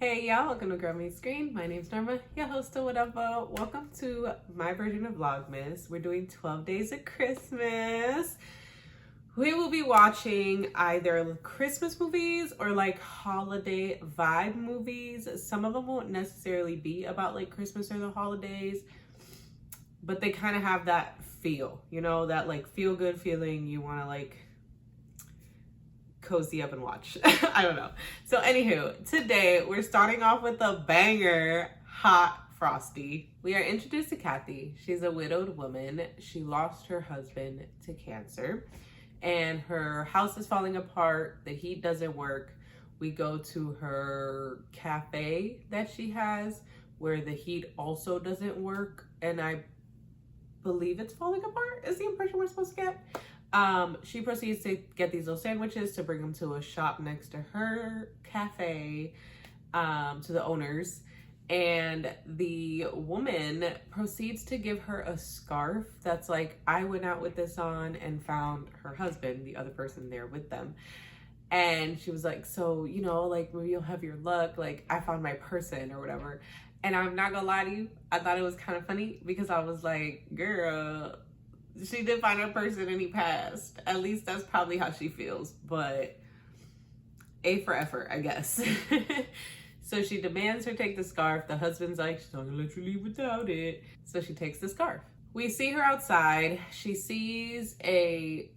Hey y'all, welcome to Girl Meets Screen. My name's Norma, your host or whatever. Welcome to my version of Vlogmas. We're doing 12 Days of Christmas. We will be watching either Christmas movies or like holiday vibe movies. Some of them won't necessarily be about like Christmas or the holidays, but they kind of have that feel, you know, that like feel good feeling you want to like cozy up and watch. I don't know. So anywho, today we're starting off with a banger, hot Frosty. We are introduced to Kathy. She's a widowed woman. She lost her husband to cancer and her house is falling apart. The heat doesn't work. We go to her cafe that she has where the heat also doesn't work, and I believe it's falling apart is the impression we're supposed to get. She proceeds to get these little sandwiches to bring them to a shop next to her cafe, to the owners. And the woman proceeds to give her a scarf that's like, I went out with this on and found her husband, the other person there with them. And she was like, so, you know, like maybe you'll have your luck. Like I found my person or whatever. And I'm not gonna lie to you, I thought it was kind of funny because I was like, girl, she did find her person and he passed. At least that's probably how she feels, but A for effort, I guess. So she demands her take the scarf. The husband's like, she's not gonna let you leave without it. So she takes the scarf. We see her outside. She sees a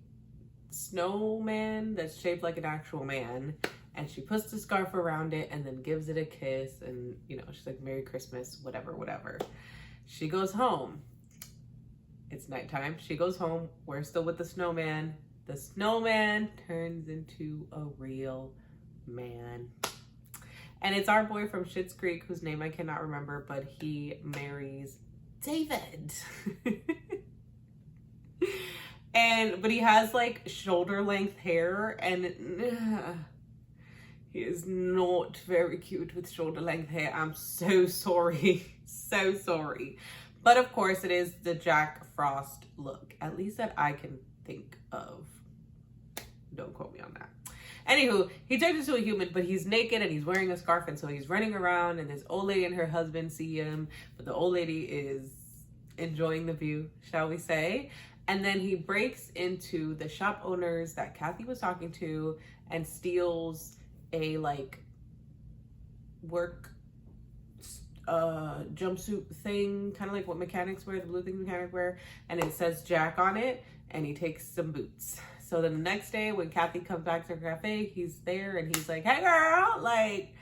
snowman that's shaped like an actual man, and she puts the scarf around it and then gives it a kiss, and you know, she's like, Merry Christmas, whatever. She goes home. It's nighttime. She goes home. We're still with the snowman. The snowman turns into a real man. And it's our boy from Schitt's Creek, whose name I cannot remember, but he marries David. But he has like shoulder length hair, and he is not very cute with shoulder length hair. I'm so sorry. So sorry. But of course, it is the Jack Frost look, at least that I can think of. Don't quote me on that. Anywho, he turns into a human, but he's naked and he's wearing a scarf, and so he's running around, and this old lady and her husband see him, but the old lady is enjoying the view, shall we say. And then he breaks into the shop owners that Kathy was talking to and steals a like work jumpsuit thing, kind of like what mechanics wear, the blue things mechanics wear, and it says Jack on it, and he takes some boots. So then the next day when Kathy comes back to her cafe, he's there and he's like, hey girl, like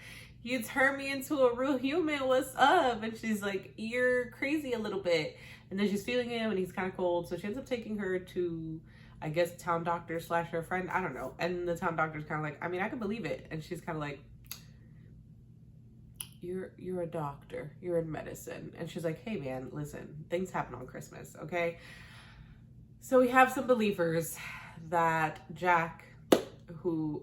you turned me into a real human, what's up? And she's like, you're crazy a little bit. And then she's feeling him and he's kind of cold, so she ends up taking her to, I guess, town doctor / her friend, I don't know. And the town doctor's kind of like, I mean, I can believe it. And she's kind of like, you're a doctor, you're in medicine. And she's like, hey man, listen, things happen on Christmas, okay? So we have some believers that Jack, who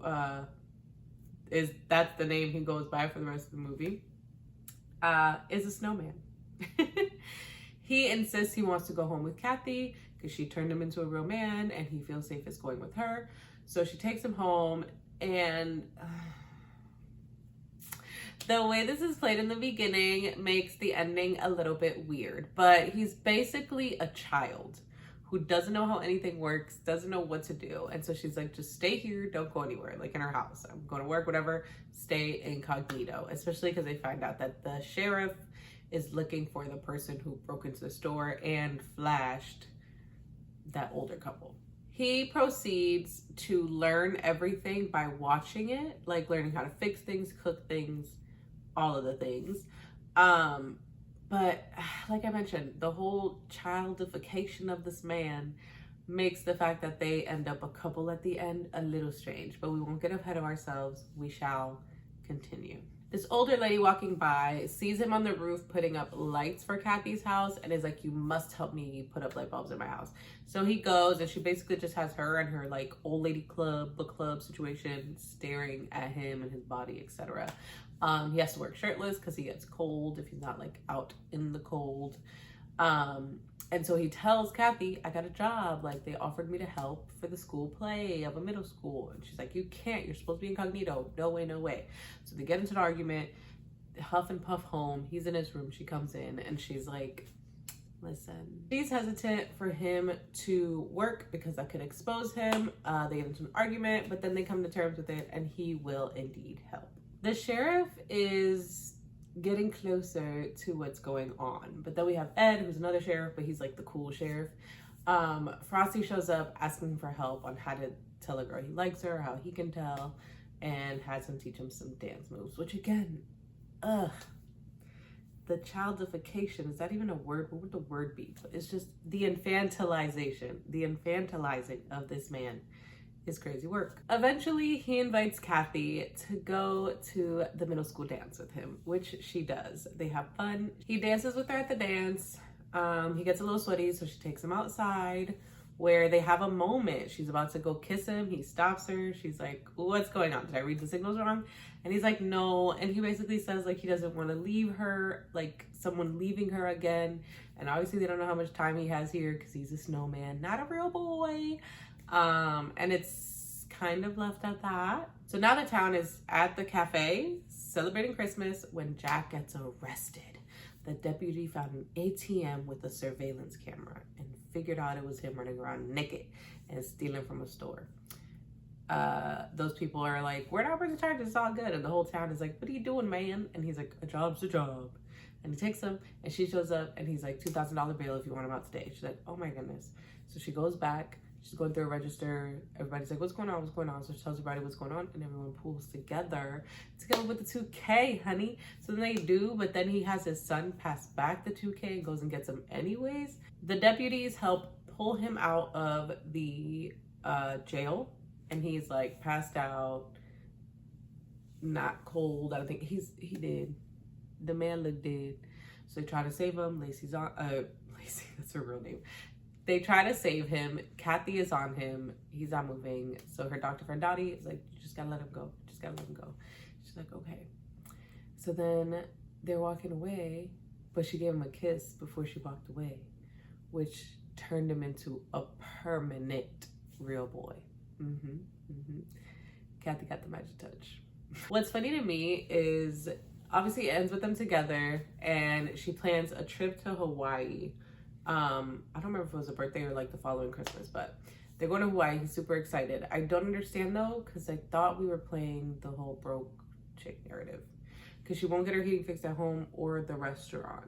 that's the name he goes by for the rest of the movie, is a snowman. He insists he wants to go home with Kathy because she turned him into a real man and he feels safest going with her. So she takes him home, and the way this is played in the beginning makes the ending a little bit weird, but he's basically a child who doesn't know how anything works, doesn't know what to do. And so she's like, just stay here, don't go anywhere, like in her house. I'm going to work, whatever, stay incognito, especially because they find out that the sheriff is looking for the person who broke into the store and flashed that older couple. He proceeds to learn everything by watching it, like learning how to fix things, cook things, all of the things. But like I mentioned, the whole childification of this man makes the fact that they end up a couple at the end a little strange, but we won't get ahead of ourselves. We shall continue. This older lady walking by sees him on the roof putting up lights for Kathy's house and is like, you must help me put up light bulbs in my house. So he goes, and she basically just has her and her like old lady club, book club situation staring at him and his body, etc. He has to work shirtless because he gets cold if he's not like out in the cold. And so he tells Kathy, I got a job. Like, they offered me to help for the school play of a middle school. And she's like, you can't. You're supposed to be incognito. No way, no way. So they get into an argument. huff and puff home. He's in his room. She comes in and she's like, listen. She's hesitant for him to work because that could expose him. They get into an argument, but then they come to terms with it and he will indeed help. The sheriff is getting closer to what's going on. But then we have Ed, who's another sheriff, but he's like the cool sheriff. Frosty shows up asking for help on how to tell a girl he likes her, how he can tell, and has him teach him some dance moves, which again, the childification, is that even a word? What would the word be? It's just the infantilizing of this man is crazy work. Eventually, he invites Kathy to go to the middle school dance with him, which she does. They have fun. He dances with her at the dance. He gets a little sweaty, so she takes him outside where they have a moment. She's about to go kiss him. He stops her. She's like, what's going on? Did I read the signals wrong? And he's like, no. And he basically says like he doesn't want to leave her, like someone leaving her again. And obviously they don't know how much time he has here because he's a snowman, not a real boy. And it's kind of left at that. So now the town is at the cafe celebrating Christmas when Jack gets arrested. The deputy found an ATM with a surveillance camera and figured out it was him running around naked and stealing from a store. Those people are like, we're not bringing charges, it's all good. And the whole town is like, what are you doing, man? And he's like, a job's a job. And he takes him and she shows up and he's like, $2,000 bail if you want him out today. She's like, oh my goodness. So she goes back. She's going through a register. Everybody's like, what's going on? What's going on? So she tells everybody what's going on and everyone pulls together with the 2K, honey. So then they do, but then he has his son pass back the 2K and goes and gets him anyways. The deputies help pull him out of the jail and he's like passed out, not cold. I don't think he did. The man looked dead. So they try to save him. Lacey's on, Lacey, that's her real name. They try to save him. Kathy is on him. He's not moving. So her doctor friend Dottie is like, you just gotta let him go. Just gotta let him go. She's like, okay. So then they're walking away, but she gave him a kiss before she walked away, which turned him into a permanent real boy. Kathy got the magic touch. What's funny to me is obviously it ends with them together and she plans a trip to Hawaii. I don't remember if it was a birthday or like the following Christmas, but they're going to Hawaii. He's super excited. I don't understand though, because I thought we were playing the whole broke chick narrative because she won't get her heating fixed at home or the restaurant.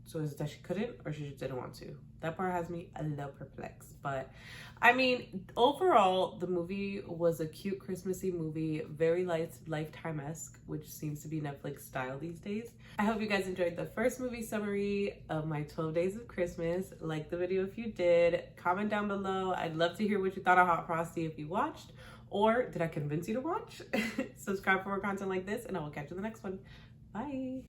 So is it that she couldn't or she just didn't want to? That part has me a little perplexed. But I mean, overall, the movie was a cute Christmassy movie, very Lifetime-esque, which seems to be Netflix style these days. I hope you guys enjoyed the first movie summary of my 12 Days of Christmas. Like the video if you did. Comment down below. I'd love to hear what you thought of Hot Frosty if you watched. Or did I convince you to watch? Subscribe for more content like this and I will catch you in the next one. Bye.